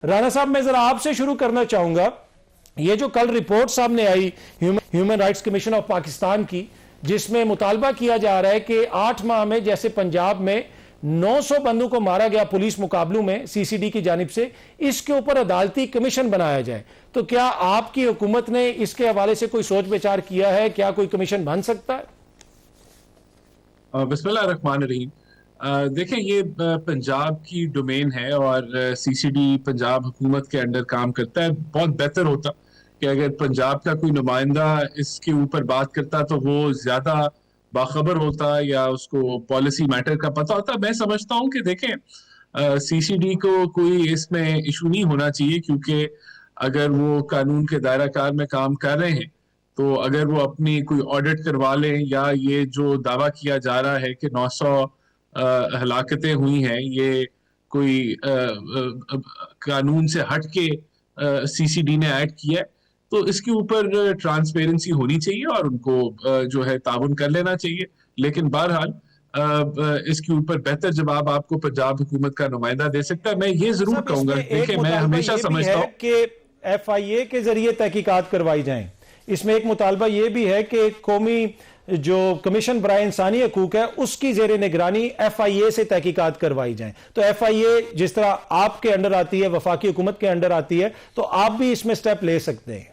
رانا صاحب میں ذرا آپ سے شروع کرنا چاہوں گا. یہ جو کل رپورٹ سامنے آئی Human Rights Commission of Pakistan کی، جس میں مطالبہ کیا جا رہا ہے کہ 8 ماہ میں جیسے پنجاب میں 900 بندوں کو مارا گیا پولیس مقابلوں میں سی سی ڈی کی جانب سے، اس کے اوپر عدالتی کمیشن بنایا جائے. تو کیا آپ کی حکومت نے اس کے حوالے سے کوئی سوچ بچار کیا ہے؟ کیا کوئی کمیشن بن سکتا ہے؟ بسم اللہ الرحمن الرحیم. دیکھیں، یہ پنجاب کی ڈومین ہے اور سی سی ڈی پنجاب حکومت کے انڈر کام کرتا ہے. بہت بہتر ہوتا کہ اگر پنجاب کا کوئی نمائندہ اس کے اوپر بات کرتا تو وہ زیادہ باخبر ہوتا یا اس کو پالیسی میٹر کا پتہ ہوتا. میں سمجھتا ہوں کہ دیکھیں، سی سی ڈی کو کوئی اس میں ایشو نہیں ہونا چاہیے، کیونکہ اگر وہ قانون کے دائرہ کار میں کام کر رہے ہیں تو اگر وہ اپنی کوئی آڈٹ کروا لیں، یا یہ جو دعویٰ کیا جا رہا ہے کہ 900 ہلاکتیں ہوئی ہیں، یہ کوئی قانون سے ہٹ کے سی سی ڈی نے ایڈ کیا ہے، تو اس کے اوپر ٹرانسپیرنسی ہونی چاہیے اور ان کو جو ہے تعاون کر لینا چاہیے. لیکن بہرحال اس کے اوپر بہتر جواب آپ کو پنجاب حکومت کا نمائندہ دے سکتا ہے. میں یہ ضرور کہوں گا، دیکھیں میں ہمیشہ سمجھتا ہوں کہ ایف آئی اے کے ذریعے تحقیقات کروائی جائیں. اس میں ایک مطالبہ یہ بھی ہے کہ قومی جو کمیشن برائے انسانی حقوق ہے اس کی زیر نگرانی ایف آئی اے سے تحقیقات کروائی جائیں. تو ایف آئی اے جس طرح آپ کے انڈر آتی ہے، وفاقی حکومت کے انڈر آتی ہے، تو آپ بھی اس میں سٹیپ لے سکتے ہیں.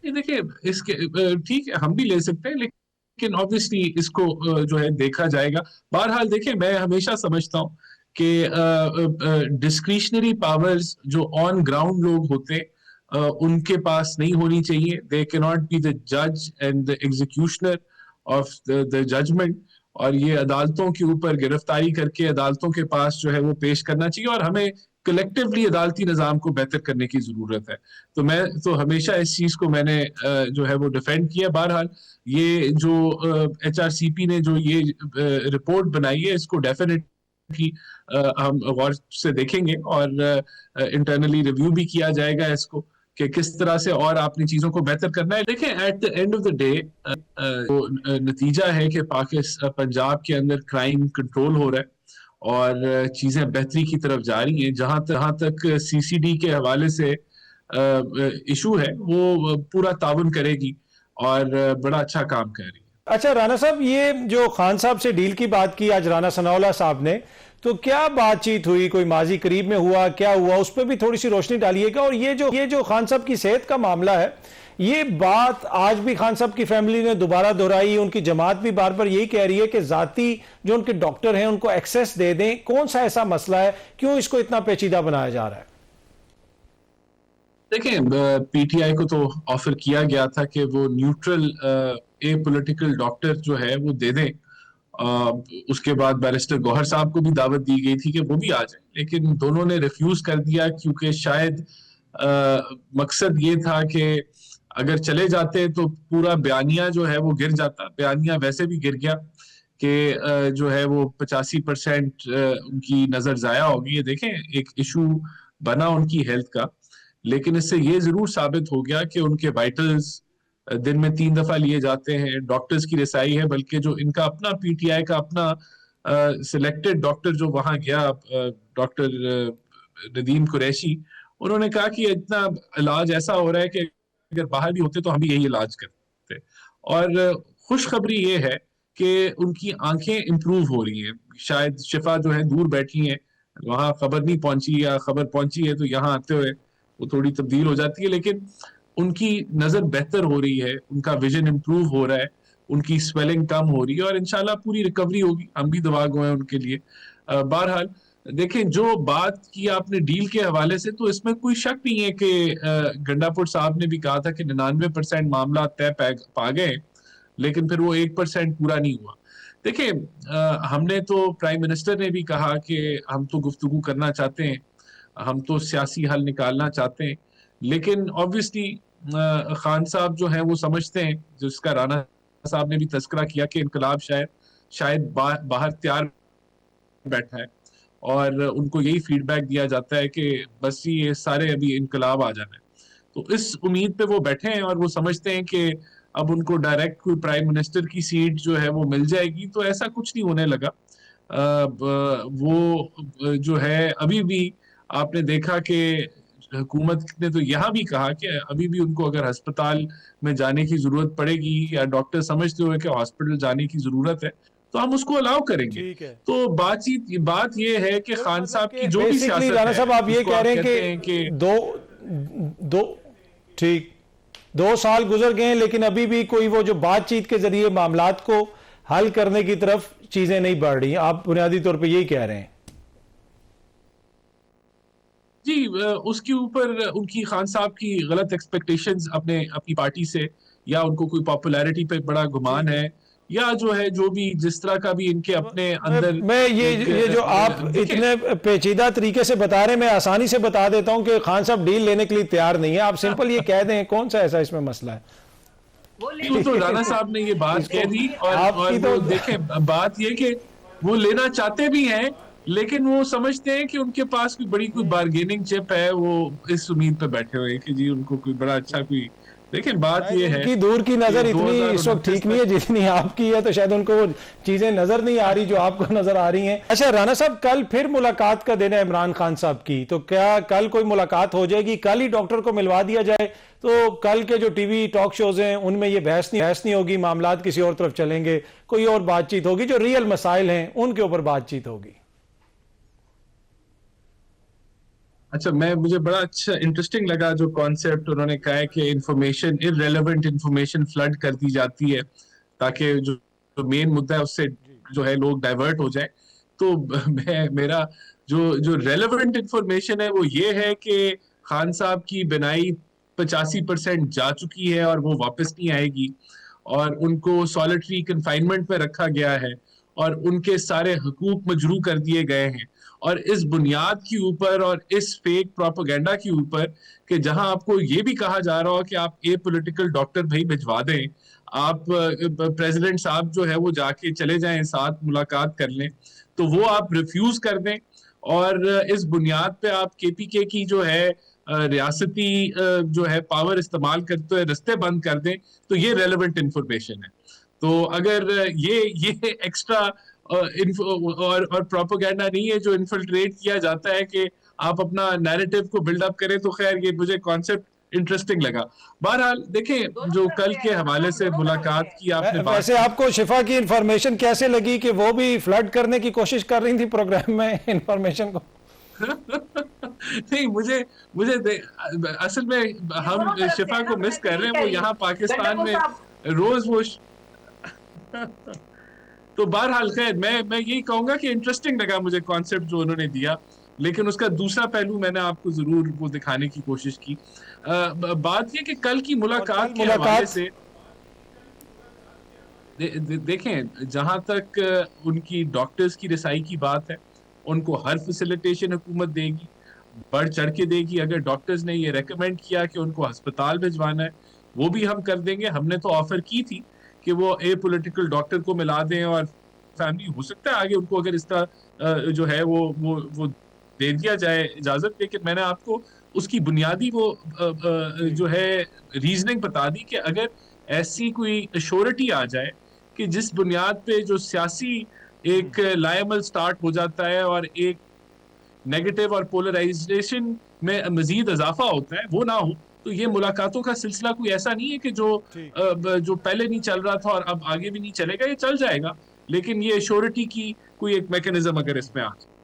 دیکھیں، اس کے ٹھیک ہے، ہم بھی لے سکتے ہیں، لیکن obviously اس کو جو ہے دیکھا جائے گا. بہرحال دیکھیں، میں ہمیشہ سمجھتا ہوں کہ ڈسکریشنری پاورز جو آن گراؤنڈ لوگ ہوتے ان کے پاس نہیں ہونی چاہیے. دے کی ناٹ بی دا جج and the executioner of the judgment, اور یہ عدالتوں کے اوپر گرفتاری کر کے عدالتوں کے پاس جو ہے وہ پیش کرنا چاہیے، اور ہمیں کلیکٹیولی عدالتی نظام کو بہتر کرنے کی ضرورت ہے. تو میں تو ہمیشہ اس چیز کو میں نے جو ہے وہ ڈیفینڈ کیا. بہرحال یہ جو ایچ آر سی پی نے جو یہ رپورٹ بنائی ہے، اس کو ڈیفینیٹلی ہم غور سے دیکھیں گے، اور انٹرنلی ریویو بھی کیا جائے گا اس کو کہ کس طرح سے اور آپ نے چیزوں کو بہتر کرنا ہے. دیکھیں، at the end of the day نتیجہ ہے کہ پنجاب کے اندر کرائم کنٹرول ہو رہا ہے اور چیزیں بہتری کی طرف جا رہی ہیں. جہاں تک سی سی ڈی کے حوالے سے ایشو ہے، وہ پورا تعاون کرے گی اور بڑا اچھا کام کر رہی ہے. اچھا رانا صاحب، یہ جو خان صاحب سے ڈیل کی بات کی آج رانا ثناء اللہ صاحب نے، تو کیا بات چیت ہوئی؟ کوئی ماضی قریب میں ہوا؟ کیا ہوا؟ اس پہ بھی تھوڑی سی روشنی ڈالیے گا. اور یہ جو خان صاحب کی صحت کا معاملہ ہے، یہ بات آج بھی خان صاحب کی فیملی نے دوبارہ دہرائی. ان کی جماعت بھی بار بار یہی کہہ رہی ہے کہ ذاتی جو ان کے ڈاکٹر ہیں ان کو ایکسیس دے دیں. کون سا ایسا مسئلہ ہے؟ کیوں اس کو اتنا پیچیدہ بنایا جا رہا ہے؟ دیکھیں، پی ٹی آئی کو تو آفر کیا گیا تھا کہ وہ نیوٹرل اے پولیٹیکل ڈاکٹر جو ہے وہ دے دیں. اس کے بعد بیرسٹر گوہر صاحب کو بھی دعوت دی گئی تھی کہ وہ بھی آ جائیں، لیکن دونوں نے ریفیوز کر دیا، کیونکہ شاید مقصد یہ تھا کہ اگر چلے جاتے تو پورا بیانیہ جو ہے وہ گر جاتا. بیانیہ ویسے بھی گر گیا کہ جو ہے وہ 85% ان کی نظر ضائع ہوگی. یہ دیکھیں، ایک ایشو بنا ان کی ہیلتھ کا، لیکن اس سے یہ ضرور ثابت ہو گیا کہ ان کے وائٹلز دن میں 3 دفعہ لیے جاتے ہیں. ڈاکٹرز کی رسائی ہے، بلکہ جو ان کا اپنا پی ٹی آئی کا اپنا سلیکٹڈ ڈاکٹر جو وہاں گیا، ڈاکٹر ندیم قریشی، انہوں نے کہا کہ اتنا علاج ایسا ہو رہا ہے کہ اگر باہر بھی ہوتے تو ہم بھی یہی علاج کرتے. اور خوشخبری یہ ہے کہ ان کی آنکھیں امپروو ہو رہی ہیں. شاید شفا جو ہے دور بیٹھی ہیں، وہاں خبر نہیں پہنچی، یا خبر پہنچی ہے تو یہاں آتے ہوئے وہ تھوڑی تبدیل ہو جاتی ہے، لیکن ان کی نظر بہتر ہو رہی ہے، ان کا ویژن امپروو ہو رہا ہے، ان کی سویلنگ کم ہو رہی ہے، اور انشاءاللہ پوری ریکوری ہوگی. ہم بھی دعا گو ہیں ان کے لیے. بہرحال دیکھیں، جو بات کی آپ نے ڈیل کے حوالے سے، تو اس میں کوئی شک نہیں ہے کہ گنڈا پور صاحب نے بھی کہا تھا کہ 99% معاملات طے پا گئے، لیکن پھر وہ 1% پورا نہیں ہوا. دیکھیں، ہم نے تو پرائم منسٹر نے بھی کہا کہ ہم تو گفتگو کرنا چاہتے ہیں، ہم تو سیاسی حل نکالنا چاہتے ہیں، لیکن obviously خان صاحب جو ہیں وہ سمجھتے ہیں، جس کا رانا صاحب نے بھی تذکرہ کیا کہ انقلاب شاید باہر تیار بیٹھا ہے، اور ان کو یہی فیڈ بیک دیا جاتا ہے کہ بس یہ سارے ابھی انقلاب آ جانا ہے. تو اس امید پہ وہ بیٹھے ہیں، اور وہ سمجھتے ہیں کہ اب ان کو ڈائریکٹ کوئی پرائم منسٹر کی سیٹ جو ہے وہ مل جائے گی. تو ایسا کچھ نہیں ہونے لگا. وہ جو ہے ابھی بھی آپ نے دیکھا کہ حکومت نے تو یہاں بھی کہا کہ ابھی بھی ان کو اگر ہسپتال میں جانے کی ضرورت پڑے گی یا ڈاکٹر سمجھتے ہوئے کہ ہاسپٹل جانے کی ضرورت ہے تو ہم اس کو الاؤ کریں گے. ٹھیک ہے. تو بات یہ ہے کہ خان صاحب کی جو بھی بیسکلی سیاست رانا صاحب آپ ہے یہ اس کو کہہ آپ رہے کہتے ہیں ہیں کہ کہ ٹھیک 2 سال گزر گئے ہیں لیکن ابھی بھی کوئی وہ جو بات چیت کے ذریعے معاملات کو حل کرنے کی طرف چیزیں نہیں بڑھ رہی ہیں. آپ بنیادی طور پہ یہی کہہ رہے ہیں. جی اس کے اوپر ان کی خان صاحب کی غلط ایکسپیکٹیشنز اپنی پارٹی سے یا ان کو کوئی پاپولیرٹی پہ بڑا گمان ہے یا جو ہے جو بھی جس طرح کا بھی ان کے اپنے اندر میں یہ جو آپ اتنے پیچیدہ طریقے سے بتا رہے ہیں میں آسانی سے بتا دیتا ہوں کہ خان صاحب ڈیل لینے کے لیے تیار نہیں ہے. آپ سمپل یہ کہہ دیں کون سا ایسا اس میں مسئلہ ہے. وہ تو رانا صاحب نے یہ بات کہہ دی اور وہ دیکھیں بات یہ کہ وہ لینا چاہتے بھی ہیں لیکن وہ سمجھتے ہیں کہ ان کے پاس کوئی بارگیننگ چپ ہے. وہ اس امید پہ بیٹھے ہوئے کہ جی ان کو کوئی بڑا اچھا کوئی دیکھیں بات یہ ہے کہ دور کی نظر اتنی اس وقت ٹھیک نہیں ہے جتنی آپ کی ہے تو شاید ان کو وہ چیزیں نظر نہیں آ رہی جو آپ کو نظر آ رہی ہیں. اچھا رانا صاحب کل پھر ملاقات کا دن ہے عمران خان صاحب کی تو کیا کل کوئی ملاقات ہو جائے گی؟ کل ہی ڈاکٹر کو ملوا دیا جائے تو کل کے جو ٹی وی ٹاک شوز ہیں ان میں یہ بحث نہیں ہوگی معاملات کسی اور طرف چلیں گے کوئی اور بات چیت ہوگی جو ریئل مسائل ہیں ان کے اوپر بات چیت ہوگی. اچھا مجھے بڑا اچھا انٹرسٹنگ لگا جو کانسیپٹ انہوں نے کہا ہے کہ انفارمیشن irrelevant انفارمیشن فلڈ کر دی جاتی ہے تاکہ جو مین مدعا ہے اس سے جو ہے لوگ ڈائیورٹ ہو جائیں. تو میرا جو ریلیونٹ انفارمیشن ہے وہ یہ ہے کہ خان صاحب کی بینائی 85% جا چکی ہے اور وہ واپس نہیں آئے گی اور ان کو سالٹری کنفائنمنٹ میں رکھا گیا ہے اور ان کے سارے حقوق مجروح کر دیے گئے ہیں. اور اس بنیاد کے اوپر اور اس فیک پروپیگنڈا کے اوپر کہ جہاں آپ کو یہ بھی کہا جا رہا ہو کہ آپ اے پولیٹیکل ڈاکٹر بھائی بھجوا دیں آپ پریزیڈنٹ صاحب جو ہے وہ جا کے چلے جائیں ساتھ ملاقات کر لیں تو وہ آپ ریفیوز کر دیں اور اس بنیاد پہ آپ کے پی کے کی جو ہے ریاستی جو ہے پاور استعمال کرتے ہوئے رستے بند کر دیں تو یہ ریلیونٹ انفارمیشن ہے. تو اگر یہ ایکسٹرا اور پروپیگنڈا نہیں ہے جو انفلٹریٹ کیا جاتا ہے کہ آپ اپنا نیریٹو کو بلڈ اپ کریں تو خیر یہ مجھے کانسیپٹ انٹرسٹنگ لگا. بہرحال دیکھیں جو کل کے حوالے سے ملاقات کی آپ نے ویسے آپ کو شفا کی انفارمیشن کیسے لگی کہ وہ بھی فلڈ کرنے کی کوشش کر رہی تھی پروگرام میں انفارمیشن کو؟ نہیں مجھے اصل میں ہم شفا کو مس کر رہے ہیں وہ یہاں پاکستان میں روز وہ تو بہرحال خیر میں یہی کہوں گا کہ انٹرسٹنگ لگا مجھے کانسیپٹ جو انہوں نے دیا لیکن اس کا دوسرا پہلو میں نے آپ کو ضرور وہ دکھانے کی کوشش کی. بات یہ کہ کل کی ملاقات کے حوالے سے دیکھیں جہاں تک ان کی ڈاکٹرز کی رسائی کی بات ہے ان کو ہر فیسیلیٹیشن حکومت دے گی بڑھ چڑھ کے دے گی. اگر ڈاکٹرز نے یہ ریکمینڈ کیا کہ ان کو ہسپتال بھجوانا ہے وہ بھی ہم کر دیں گے. ہم نے تو آفر کی تھی کہ وہ اے پولیٹیکل ڈاکٹر کو ملا دیں اور فیملی ہو سکتا ہے آگے ان کو اگر اس طرح جو ہے وہ دے دیا جائے اجازت. لیکن میں نے آپ کو اس کی بنیادی وہ جو ہے ریزننگ بتا دی کہ اگر ایسی کوئی ایشورٹی آ جائے کہ جس بنیاد پہ جو سیاسی ایک لائمل سٹارٹ ہو جاتا ہے اور ایک نیگیٹو اور پولرائزیشن میں مزید اضافہ ہوتا ہے وہ نہ ہو تو یہ ملاقاتوں کا سلسلہ کوئی ایسا نہیں ہے کہ جو پہلے نہیں چل رہا تھا اور اب آگے بھی نہیں چلے گا. یہ چل جائے گا لیکن یہ ایشورٹی کی کوئی ایک میکانزم اگر اس میں آ جائے